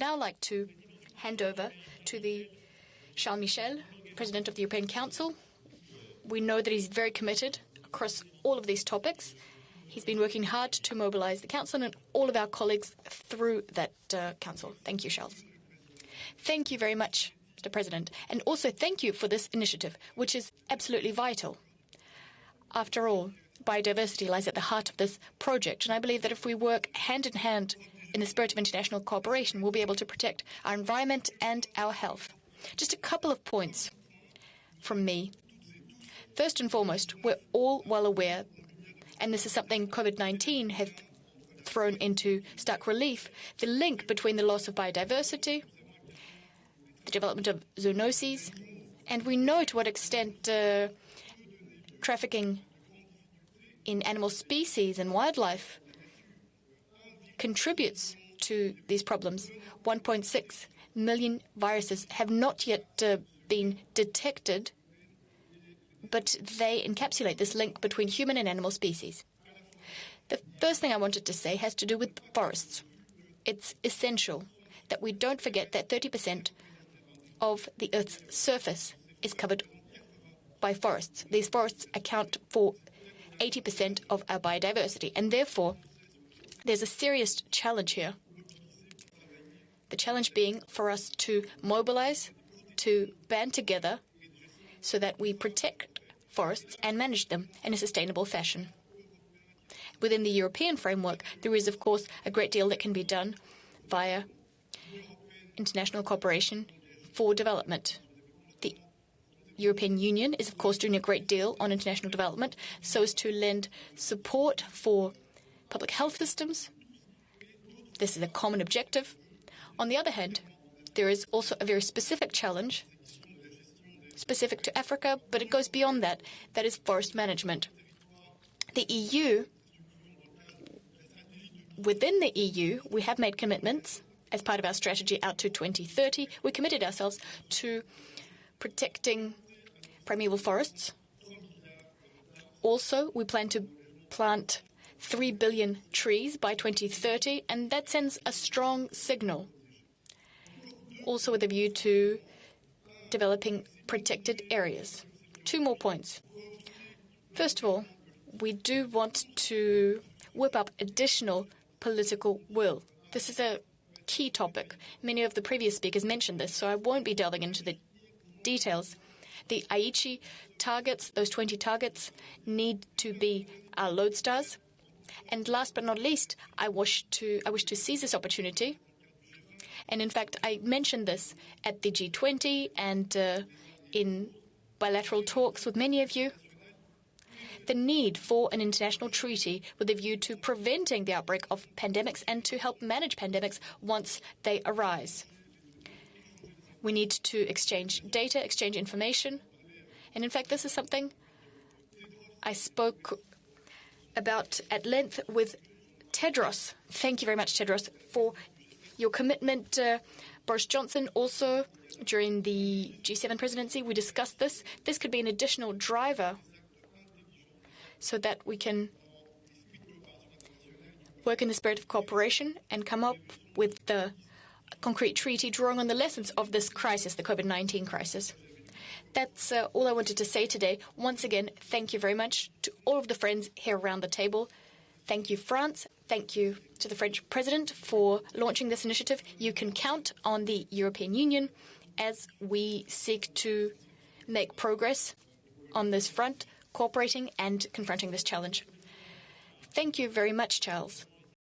now like to hand over to the Charles Michel, President of the European Council. We know that he's very committed across all of these topics. He's been working hard to mobilize the Council and all of our colleagues through that Council. Thank you, Charles. Thank you very much, Mr. President. And also thank you for this initiative, which is absolutely vital. After all, biodiversity lies at the heart of this project, and I believe that if we work hand in hand in the spirit of international cooperation, we'll be able to protect our environment and our health. Just a couple of points from me. First and foremost, we're all well aware, and this is something COVID-19 has thrown into stark relief, the link between the loss of biodiversity, the development of zoonoses, and we know to what extent trafficking in animal species and wildlife contributes to these problems. 1.6 million viruses have not yet been detected, but they encapsulate this link between human and animal species. The first thing I wanted to say has to do with forests. It's essential that we don't forget that 30% of the Earth's surface is covered by forests. These forests account for 80% of our biodiversity, and therefore there's a serious challenge here. The challenge being for us to mobilize, to band together so that we protect forests and manage them in a sustainable fashion. Within the European framework, there is, of course, a great deal that can be done via international cooperation for development. The European Union is, of course, doing a great deal on international development so as to lend support for public health systems. This is a common objective. On the other hand, there is also a very specific challenge specific to Africa, but it goes beyond that. That is forest management. The EU, within the EU, we have made commitments as part of our strategy out to 2030. We committed ourselves to protecting primeval forests. Also, we plan to plant 3 billion trees by 2030, and that sends a strong signal. Also with a view to developing protected areas. 2 more points. First of all, we do want to whip up additional political will. This is a key topic. Many of the previous speakers mentioned this, so I won't be delving into the details. The Aichi targets, those 20 targets, need to be our lodestars. And last but not least, I wish to seize this opportunity. And in fact, I mentioned this at the G20 and in bilateral talks with many of you. The need for an international treaty with a view to preventing the outbreak of pandemics and to help manage pandemics once they arise. We need to exchange data, exchange information. And in fact, this is something I spoke about at length with Tedros. Thank you very much, Tedros, for your commitment. Boris Johnson also, during the G7 presidency, we discussed this. This could be an additional driver so that we can work in the spirit of cooperation and come up with the concrete treaty drawing on the lessons of this crisis, the COVID-19 crisis. That's all I wanted to say today. Once again, thank you very much to all of the friends here around the table. Thank you, France. Thank you to the French President for launching this initiative. You can count on the European Union as we seek to make progress on this front, cooperating and confronting this challenge. Thank you very much, Charles.